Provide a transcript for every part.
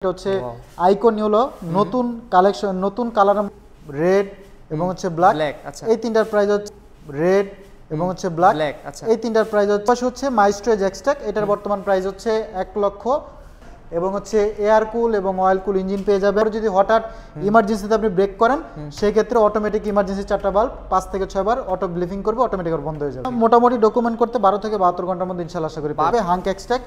এটা হচ্ছে আইকন হলো নতুন কালেকশন, নতুন কালার, রেড এবং হচ্ছে ব্ল্যাক। আচ্ছা, এই তিনটার প্রাইস হচ্ছে রেড এবং হচ্ছে ব্ল্যাক। আচ্ছা, এই তিনটার প্রাইস হচ্ছে মাইস্ট্রো এক্সট্যাক। এটার বর্তমান প্রাইস হচ্ছে 1 লক্ষ এবং হচ্ছে এয়ার কুল এবং অয়েল কুল ইঞ্জিন পেয়ে যাবে। আর যদি হঠাৎ ইমার্জেন্সিতে আপনি ব্রেক করেন সেই ক্ষেত্রে অটোমেটিক ইমার্জেন্সি 4টা বাল্ব 5 থেকে 6 বার অটো ব্লিফিং করবে, অটোমেটিক বন্ধ হয়ে যাবে। মোটামুটি ডকুমেন্ট করতে 12 থেকে 72 ঘন্টার মধ্যে ইনশাআল্লাহ আশা করি পাবে। হাঙ্ক এক্সট্যাক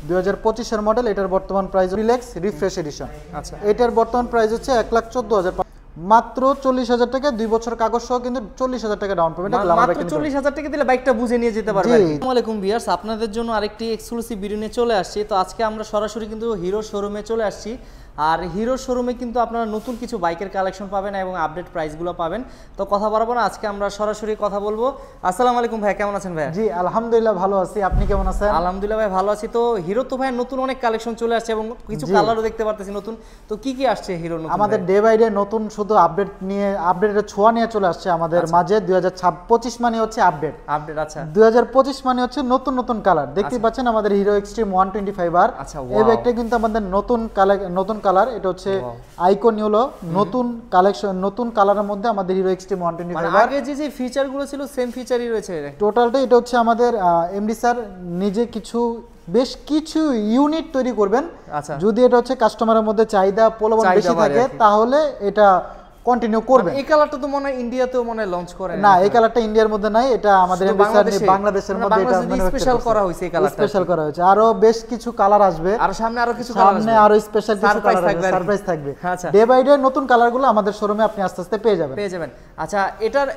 2025 এর মডেল। এটার বর্তমান প্রাইস রিল্যাক্স রিফ্রেশ এডিশন। আচ্ছা, এটার বর্তমান প্রাইস হচ্ছে 1,14,000, মাত্র 40,000 টাকা, 2 বছর কাগজ সহ, কিন্তু 40,000 টাকা ডাউন পেমেন্ট। মাত্র 40,000 টাকা দিলে বাইকটা বুঝে নিয়ে যেতে পারবেন। আসসালামু আলাইকুম ভিউয়ার্স, আপনাদের জন্য আরেকটি এক্সক্লুসিভ ভিডিও নিয়ে চলে আসছি। তো আজকে আমরা সরাসরি কিন্তু হিরো শোরুমে চলে আসছি। আর হিরো শোরুমে কিন্তু আপনারা নতুন কিছু বাইকের কালেকশন পাবেন এবং আপডেট প্রাইসগুলো পাবেন। তো কথা বলবো না, আজকে আমরা সরাসরি কথা বলবো। আসসালামু আলাইকুম ভাই, কেমন আছেন ভাই? জি আলহামদুলিল্লাহ ভালো আছি, আপনি কেমন আছেন? আলহামদুলিল্লাহ ভাই ভালো আছি। তো হিরো তো ভাই নতুন অনেক কালেকশন চলে আসছে এবং কিছু কালারও দেখতে পারতেছি নতুন। তো কি কি আসছে হিরো নতুন? আমাদের ডে বাই ডে নতুন শুধু আপডেট নিয়ে, আপডেটের ছোঁয়া নিয়ে চলে আসছে আমাদের মাঝে। 2025 মানে হচ্ছে আপডেট। আচ্ছা, 2025 মানে হচ্ছে নতুন নতুন কালার। দেখতে পাচ্ছেন আমাদের হিরো এক্সট্রিম 125R। আচ্ছা, এই বাইকটা কিন্তু আমাদের নতুন কালার। এটা হচ্ছে আইকন হলো নতুন কালেকশন, নতুন কালারের মধ্যে আমাদের হিরো এক্সট্রিম 125R। আগে যে ফিচারগুলো ছিল সেম ফিচারই রয়েছে টোটালটা। এটা হচ্ছে আমাদের এমডি স্যার নিজে বেশ কিছু ইউনিট তৈরি করবেন। আচ্ছা, যদি এটা হচ্ছে কাস্টমারের মধ্যে চাহিদা প্রলোভন বেশি থাকে তাহলে এটা কন্টিনিউ করবে। এই কালারটা তো মনে হয় ইন্ডিয়াতেও মনে হয় লঞ্চ করে না, এই কালারটা ইন্ডিয়ার মধ্যে নাই, এটা আমাদের এমডি স্যার বাংলাদেশের মধ্যে এটা স্পেশাল করা হয়েছে। এই কালারটা স্পেশাল করা হয়েছে। আরো বেশ কিছু কালার আসবে, আর সামনে আরো কিছু কালার আসবে, সামনে আরো স্পেশাল কিছু কালার আসবে, সারপ্রাইজ থাকবে। আচ্ছা, ডে বাই ডে নতুন কালারগুলো আমাদের শোরুমে আপনি আস্তে আস্তে পেয়ে যাবেন। আচ্ছা, এটার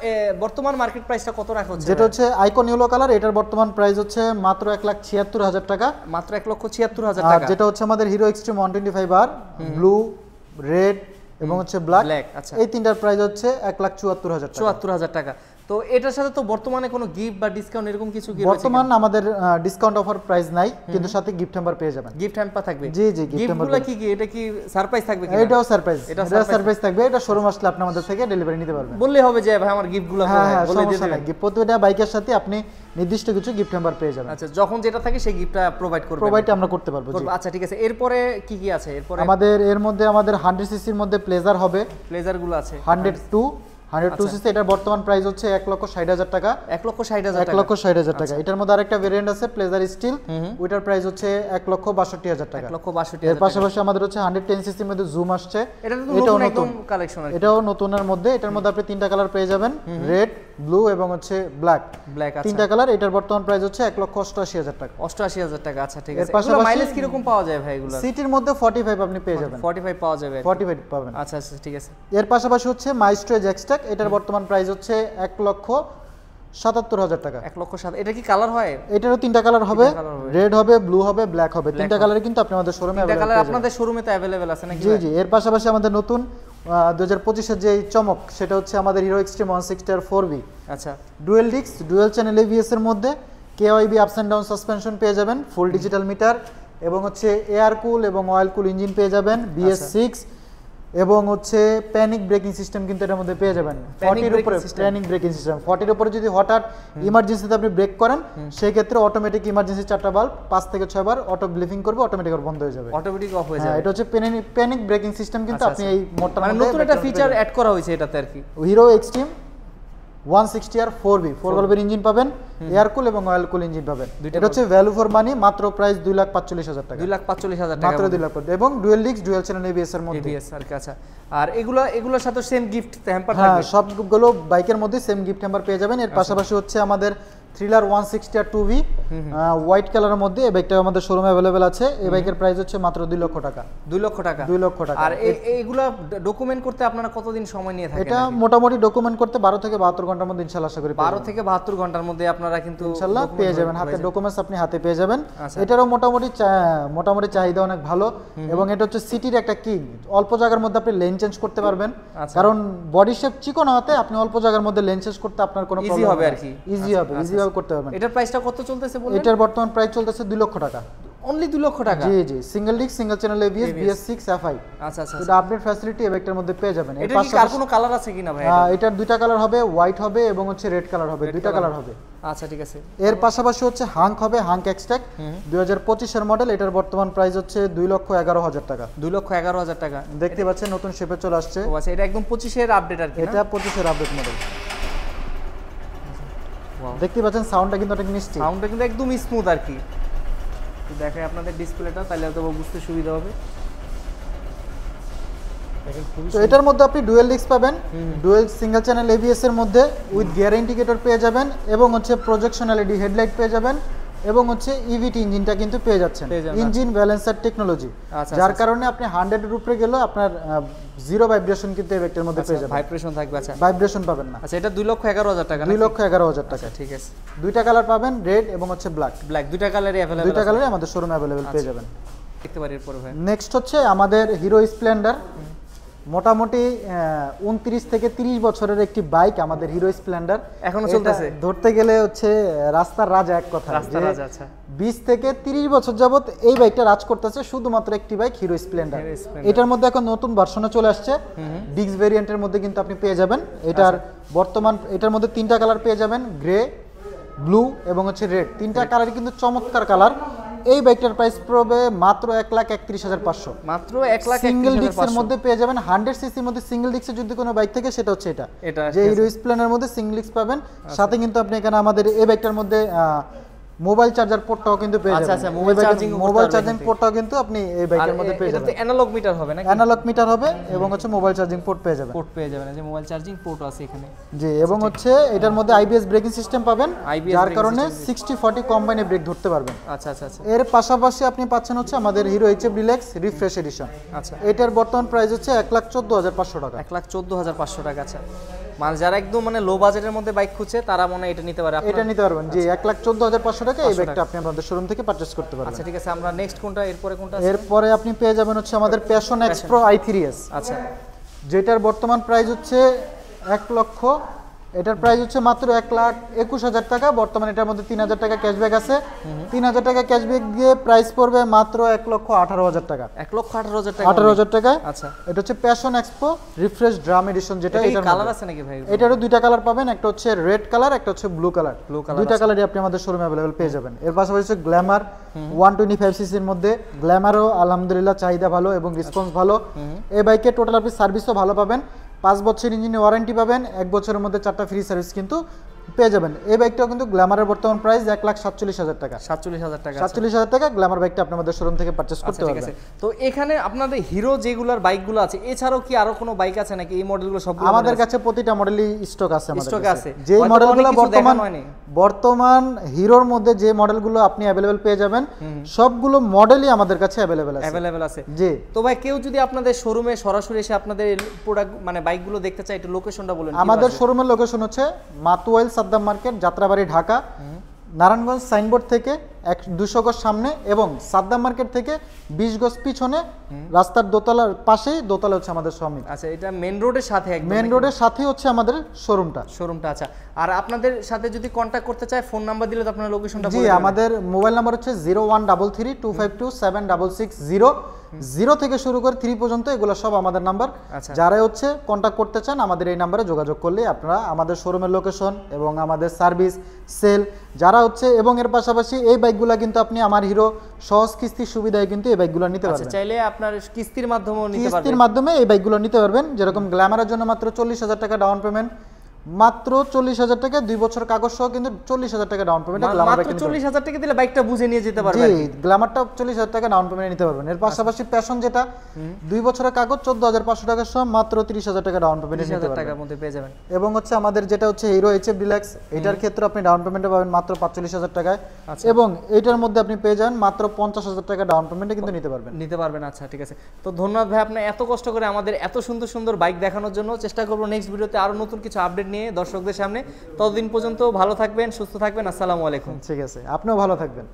বর্তমান মার্কেট প্রাইসটা কত রাখা হচ্ছে? যেটা হচ্ছে আইকন ইয়েলো কালার, এটার বর্তমান প্রাইস হচ্ছে মাত্র 1,76,000 টাকা। মাত্র 1,76,000 টাকা। যেটা হচ্ছে আমাদের hero extreme 125R, blue, red এবং হচ্ছে ব্ল্যাক। আচ্ছা, এই তিনটার প্রাইস হচ্ছে 1,74,000 টাকা। 74,000 টাকা। তো এটার সাথে তো বর্তমানে কোনো গিফট বা ডিসকাউন্ট এরকম কিছু কি? বর্তমান আমাদের ডিসকাউন্ট অফার প্রাইস নাই, কিন্তু সাথে গিফট হ্যাম্পার পেয়ে যাবেন। গিফট হ্যাম্পার থাকবে? জি জি, গিফট হ্যাম্পার। গিফটগুলো কি এটা কি সারপ্রাইজ থাকবে কি? এটাও সারপ্রাইজ, এটা সারপ্রাইজ থাকবে। এটা শোরুম আসলে আপনি আমাদের থেকে ডেলিভারি নিতে পারবেন। বললে হবে যে ভাই আমার গিফটগুলো বলে দিয়ে দেবেন। প্রতিটা বাইকের সাথে আপনি নির্দিষ্ট কিছু গিফট হ্যাম্পার পেয়ে যাবেন। আচ্ছা, যখন যেটা থাকে সেই গিফটটা প্রোভাইড আমরা করতে পারবো। জি আচ্ছা, ঠিক আছে। এরপরে কি কি আছে? এরপরে এর মধ্যে আমাদের 100 সিসির মধ্যে প্লেজার হবে। প্লেজারগুলো আছে 102 সিসি। এটার বর্তমান প্রাইস হচ্ছে 1,60,000 টাকা। 1,60,000 টাকা। এটার মধ্যে আরেকটা ভেরিয়েন্ট আছে প্লেজার স্টিল, ওইটার প্রাইস হচ্ছে 1,62,000 টাকা। 1,62,000 এর পাশাপাশি আমাদের হচ্ছে 110 সিসির মধ্যে জুম আসছে। এটাও নতুন কালেকশন। এটাও নতুনের মধ্যে। এটার মধ্যে আপনি তিনটা কালার পেয়ে যাবেন, রেড, ব্লু এবং হচ্ছে ব্ল্যাক। তিনটা কালার। এটার বর্তমান প্রাইস হচ্ছে 1,88,000 টাকা। 88,000 টাকা। আচ্ছা, ঠিক আছে। এগুলো মাইলেজ কি রকম পাওয়া যায় ভাই? এগুলো সিটির মধ্যে 45 আপনি পেয়ে যাবেন। 45 পাওয়া যাবে? 45 পাবেন। আচ্ছা, ঠিক আছে। এর পাশাপাশি হচ্ছে মাইস্ট্রো এক্সট্যাক। এটার বর্তমান প্রাইস হচ্ছে 1,77,000 টাকা। 1,07,000। এটা কি কালার হয়? এটারও তিনটা কালার হবে, রেড হবে, ব্লু হবে, ব্ল্যাক হবে। তিনটা কালারই কিন্তু আপনি আমাদের শোরুমে তিনটা কালার আপনাদের শোরুমে তো अवेलेबल আছে নাকি? জি জি। এর পাশাপাশি আমাদের নতুন 2025 এর যে চমক, সেটা হচ্ছে আমাদের হিরো এক্সট্রিম 160R 4V। আচ্ছা, dual disc, dual channel ABS এর মধ্যে কেওয়াইবি আপস এন্ড ডাউন সাসপেনশন পেয়ে যাবেন, ফুল ডিজিটাল মিটার এবং হচ্ছে এয়ার কুল এবং অয়েল কুল ইঞ্জিন পেয়ে যাবেন, BS6 এবং হচ্ছে প্যানিক ব্রেকিং সিস্টেম কিন্তু এর মধ্যে পেয়ে যাবেন। 40 এর উপরে প্যানিক ব্রেকিং সিস্টেম, 40 এর উপরে যদি হঠাৎ ইমার্জেন্সিতে আপনি ব্রেক করেন সেই ক্ষেত্রে অটোমেটিক ইমার্জেন্সি 4টা বাল্ব 5 থেকে 6 বার অটো ব্লিফিং করবে, অটোমেটিক বন্ধ হয়ে যাবে, অটোমেটিক অফ হয়ে যাবে। এটা হচ্ছে প্যানিক ব্রেকিং সিস্টেম কিন্তু আপনি এই মোটরটার মধ্যে নতুন একটা ফিচার অ্যাড করা হয়েছে এটাতে আর কি। হিরো এক্সট্রিম 160R 4V 4 ভালভের ইঞ্জিন পাবেন, এয়ার কুল এবং অয়েল কুল ইঞ্জিন পাবেন। এটা হচ্ছে ভ্যালু ফর মানি, মাত্র প্রাইস 2,45,000 টাকা। 2,45,000 টাকা মাত্র 2 লাখ এবং dual disc, dual channel ABS এর মধ্যে। এবিএস আর কি। আচ্ছা, আর এগুলোর সাথে সেম গিফট হ্যাম্পার থাকবে? হ্যাঁ, সবগুলো বাইকের মধ্যে সেম গিফট হ্যাম্পার পেয়ে যাবেন। এর পাশাপাশি হচ্ছে আমাদের থ্রিলার 160R 2V হোয়াইট কালারের মধ্যে। এই বাইকটা আমাদের শোরুমে अवेलेबल আছে। এই বাইকের প্রাইস হচ্ছে মাত্র 2 লক্ষ টাকা। 2 লক্ষ টাকা। 2 লক্ষ টাকা। আর এইগুলা ডকুমেন্ট করতে আপনারা কতদিন সময় নিয়ে থাকেন? এটা মোটামুটি ডকুমেন্ট করতে 12 থেকে 72 ঘন্টার মধ্যে ইনশাআল্লাহ আশা করি 12 থেকে 72 ঘন্টার মধ্যে আপনারা কিন্তু ইনশাআল্লাহ পেয়ে যাবেন। হাতে ডকুমেন্টস আপনি হাতে পেয়ে যাবেন। এটারও মোটামুটি চাহিদা অনেক ভালো এবং এটা হচ্ছে সিটির একটা কিং। অল্প জায়গার মধ্যে আপনি লেন চেঞ্জ করতে পারবেন, কারণ বডি শেপ চিকন হতে আপনি অল্প জায়গার মধ্যে লেন চেঞ্জ করতে আপনার কোনো প্রবলেম হবে আর কি। ইজি হবে, ইজি ভাবে করতে পারবেন। এটার প্রাইসটা কত চলতেছে বলেন? এটার বর্তমান প্রাইস চলতেছে 2 লক্ষ টাকা। অনলি 2 লক্ষ টাকা? জি জি, single disc single channel ABS BS6 FI। আচ্ছা আচ্ছা, এটা আপডেট ফ্যাসিলিটি এই বাইকটার মধ্যে পেয়ে যাবেন। এটা কি আর কোনো কালার আছে কিনা ভাই? এটার দুইটা কালার হবে, হোয়াইট হবে এবং হচ্ছে রেড কালার হবে, দুইটা কালার হবে। আচ্ছা ঠিক আছে। এর পাশাপাশি হচ্ছে হাঙ্ক হবে, হাঙ্ক এক্সট্যাক 2025 এর মডেল। এটার বর্তমান প্রাইস হচ্ছে 2,11,000 টাকা। 2,11,000 টাকা। দেখতে পাচ্ছেন নতুন শেপে চলে আসছে। ও আচ্ছা, এটা একদম 25 এর আপডেট আর কি? এটা 25 এর আপডেট মডেল। দেখতে পাচ্ছেন সাউন্ডটা কিন্তু অনেক মিষ্টি, সাউন্ডটা কিন্তু একদম স্মুথ আর কি। তো দেখাই আপনাদের ডিসপ্লেটা, তাহলে হয়তো বুঝতে সুবিধা হবে। তো এটার মধ্যে আপনি ডুয়েল ডিস্ক পাবেন, ডুয়েল সিঙ্গেল চ্যানেল এবিএস এর মধ্যে উইথ গিয়ার ইন্ডিকেটর পেয়ে যাবেন এবং হচ্ছে প্রজেকশন এলইডি হেডলাইট পেয়ে যাবেন এবং হচ্ছে ইভিটি ইঞ্জিনটা কিন্তু পেয়ে যাচ্ছেন, ইঞ্জিন ব্যালেন্সার টেকনোলজি, যার কারণে আপনি 100 এর উপরে গেলেও আপনার জিরো ভাইব্রেশন কিন্তু এই বাইকটার মধ্যে পেয়ে যাবেন। ভাইব্রেশন থাকবে? আচ্ছা, ভাইব্রেশন পাবেন না। আচ্ছা, এটা 2,11,000 টাকা? 2,11,000 টাকা। ঠিক আছে। দুইটা কালার পাবেন, রেড এবং হচ্ছে ব্ল্যাক। দুইটা কালারই अवेलेबल? দুইটা কালারই আমাদের শোরুমে अवेलेबल পেয়ে যাবেন। দেখতে পারি এরপরে ভাই। নেক্সট হচ্ছে আমাদের হিরো স্প্লেন্ডার। মোটামুটি 29 থেকে 30 বছরের একটি বাইক আমাদের হিরো স্প্লেন্ডার, এখনো চলতেছে। ধরতে গেলে হচ্ছে রাস্তার রাজা এক কথা। রাস্তার রাজা। আচ্ছা, 20 থেকে 30 বছর যাবত এই বাইকটা রাজ করতেছে শুধুমাত্র একটি বাইক, হিরো স্প্লেন্ডার। এটার মধ্যে এখন নতুন ভার্সনে চলে আসছে, ডিস্ক ভেরিয়েন্টের মধ্যে কিন্তু আপনি পেয়ে যাবেন। এটার বর্তমান এটার মধ্যে তিনটা কালার পেয়ে যাবেন, গ্রে, ব্লু এবং হচ্ছে রেড। তিনটা কালারই কিন্তু চমৎকার কালার। এই বাইকটার প্রাইস পড়বে মাত্র 1,31,500। মাত্র 1,31,500 সিঙ্গেল ডিস্কের মধ্যে পেয়ে যাবেন। 100 সিসির মধ্যে সিঙ্গেল ডিস্কের যদি কোনো বাইক থাকে সেটা হচ্ছে এটা, যে হিরো স্প্লেন্ডারের মধ্যে সিঙ্গেল ডিস্ক পাবেন। সাথে কিন্তু আপনি এখানে আমাদের এই বাইকটার মধ্যে মোবাইল চার্জার পোর্টটাও কিন্তু পেয়ে যাবেন। আচ্ছা, মোবাইল চার্জিং পোর্টটাও কিন্তু আপনি এই বাইকের মধ্যে পেয়ে যাবেন। এটা তো অ্যানালগ মিটার হবে নাকি? অ্যানালগ মিটার হবে এবং হচ্ছে মোবাইল চার্জিং পোর্ট পেয়ে যাবেন। যে মোবাইল চার্জিং পোর্ট আছে এখানে। জি, এবং হচ্ছে এটার মধ্যে আইবিএস ব্রেকিং সিস্টেম পাবেন, যার কারণে 60-40 কম্বাইনে ব্রেক ধরতে পারবেন। আচ্ছা আচ্ছা আচ্ছা। এর পাশাপাশি আপনি পাচ্ছেন হচ্ছে আমাদের hero HF deluxe refresh addition. আচ্ছা, এটার বর্তমান প্রাইস হচ্ছে 1,14,500 টাকা। 1,14,500 টাকা। আচ্ছা, মানে যারা একদম মানে লো বাজেটের মধ্যে বাইক খুঁজছে তারা মনে এটা নিতে পারে? এটা নিতে পারবেন। জি, 1,14,500 টাকা এই বাইকটা আপনি আমাদের শোরুম থেকে পারচেজ করতে পারবেন। আচ্ছা ঠিক আছে। আমরা নেক্সট কোনটা, এরপরে কোনটা? এরপরে আপনি পেয়ে যাবেন হচ্ছে আমাদের প্যাশন এক্স প্রো i3s। আচ্ছা, যেটার বর্তমান প্রাইস হচ্ছে 1 লক্ষ, এটার প্রাইস হচ্ছে মাত্র 1,21,000 টাকা। বর্তমানে এটার মধ্যে 3,000 টাকা ক্যাশব্যাক আছে। 3,000 টাকা ক্যাশব্যাক দিয়ে প্রাইস পড়বে মাত্র 1,18,000 টাকা। 1,18,000 টাকা? 18,000 টাকা। আচ্ছা, এটা হচ্ছে passion expo refresh drum edition. যেটা এটার কালার আছে নাকি ভাই? এটারও দুইটা কালার পাবেন, একটা হচ্ছে রেড কালার, একটা হচ্ছে ব্লু কালার। দুইটা কালারই আপনি আমাদের শোরুমে अवेलेबल পেয়ে যাবেন। এর পাশাপাশি হচ্ছে গ্ল্যামার 125 সিসির মধ্যে। গ্ল্যামারও আলহামদুলিল্লাহ চাহিদা ভালো এবং রেসপন্স ভালো। এই বাইকে টোটাল আপনি সার্ভিসও ভালো পাবেন। 5 বছর ইঞ্জিনে ওয়ারেন্টি পাবেন, 1 বছরের মধ্যে 4টা ফ্রি সার্ভিস কিন্তু পেয়ে যাবেন। এই বাইকটাও কিন্তু গ্ল্যামারের বর্তমান প্রাইস 1,47,000 টাকা। 47,000 টাকা? 47,000 টাকা গ্ল্যামার বাইকটা আপনি আমাদের শোরুম থেকে পারচেজ করতে পারবেন। তো এখানে আপনাদের হিরো যেগুলার বাইকগুলো আছে, এছাড়াও কি আরো কোনো বাইক আছে নাকি? এই মডেলগুলো সবগুলো আমাদের কাছে প্রতিটা মডেলই স্টক আছে আমাদের স্টকে আছে। যে মডেলগুলো বর্তমান হিরোর মধ্যে যে মডেলগুলো আপনি अवेलेबल পেয়ে যাবেন, সবগুলো মডেলই আমাদের কাছে अवेलेबल আছে। জি। তো ভাই কেউ যদি আপনাদের শোরুমে সরাসরি এসে আপনাদের প্রোডাক্ট মানে বাইকগুলো দেখতে চায়, একটু লোকেশনটা বলেন। আমাদের শোরুমের লোকেশন হচ্ছে মাতুয়াইল সাদ্দাম মার্কেট, যাত্রাবাড়ি, ঢাকা। নারায়ণগঞ্জ সাইনবোর্ড থেকে 200 গজ সামনে এবং সাদ্দাম মার্কেট থেকে 20 গজ পিছনে, রাস্তার দোতলার পাশেই দোতলা হচ্ছে আমাদের শোরুম। আচ্ছা, এটা মেইন রোডের সাথে? একদম মেইন রোডের সাথেই হচ্ছে আমাদের শোরুমটা। আচ্ছা, আর আপনাদের সাথে যদি কন্টাক্ট করতে চায় ফোন নাম্বার দিলে তো আপনার লোকেশনটা বলে জি, দেবেন। আমাদের মোবাইল নাম্বার হচ্ছে 013325276660। 0 থেকে শুরু করে 3 পর্যন্ত, এগুলো সব আমাদের নাম্বার। যারা হচ্ছে কন্টাক্ট করতে চান আমাদের এই নাম্বারে যোগাযোগ করলে আপনারা আমাদের শোরুমের লোকেশন এবং আমাদের সার্ভিস সেল যারা হচ্ছে, এবং এর পাশাপাশি এই বাইকগুলো কিন্তু আপনি আমার হিরো সহজ কিস্তির সুবিধায় কিন্তু এই বাইকগুলো নিতে পারবেন। চাইলে আপনার কিস্তির মাধ্যমেও নিতে পারবেন। কিস্তির মাধ্যমে এই বাইকগুলো নিতে পারবেন। যেরকম গ্ল্যামারের জন্য মাত্র 40,000 টাকা ডাউন পেমেন্ট, মাত্র 40,000 টাকা, 2 বছর কাগজ সহ কিন্তু 40,000 টাকা ডাউন পেমেন্ট। মাত্র 40,000 টাকা দিলে বাইকটা বুঝে নিয়ে যেতে পারবেন। জি, গ্ল্যামারটা 40,000 টাকা ডাউন পেমেন্ট নিতে পারবেন। এর পাশাপাশি প্যাশন যেটা 2 বছরের কাগজ 14,500 টাকা সহ মাত্র 30,000 টাকা ডাউন পেমেন্ট নিতে পারবেন। টাকার মধ্যে পেয়ে যাবেন। এবং হচ্ছে আমাদের যেটা হচ্ছে হিরো এইচএফ ডিলাক্স, এটার ক্ষেত্রে আপনি ডাউন পেমেন্টে পাবেন মাত্র 45,000 টাকায়। এবং এইটার মধ্যে আপনি পেয়ে যাবেন মাত্র 50,000 টাকা ডাউন পেমেন্টে কিন্তু নিতে পারবেন। আচ্ছা ঠিক আছে। তো ধন্যবাদ ভাই, আপনি এত কষ্ট করে আমাদের এত সুন্দর সুন্দর বাইক দেখানোর জন্য। চেষ্টা করবো নেক্সট ভিডিওতে আরো নতুন কিছু আপডেট নিয়ে দর্শকদের সামনে। ততদিন পর্যন্ত ভালো থাকবেন, সুস্থ থাকবেন। আসসালামু আলাইকুম। ঠিক আছে, আপনিও ভালো থাকবেন।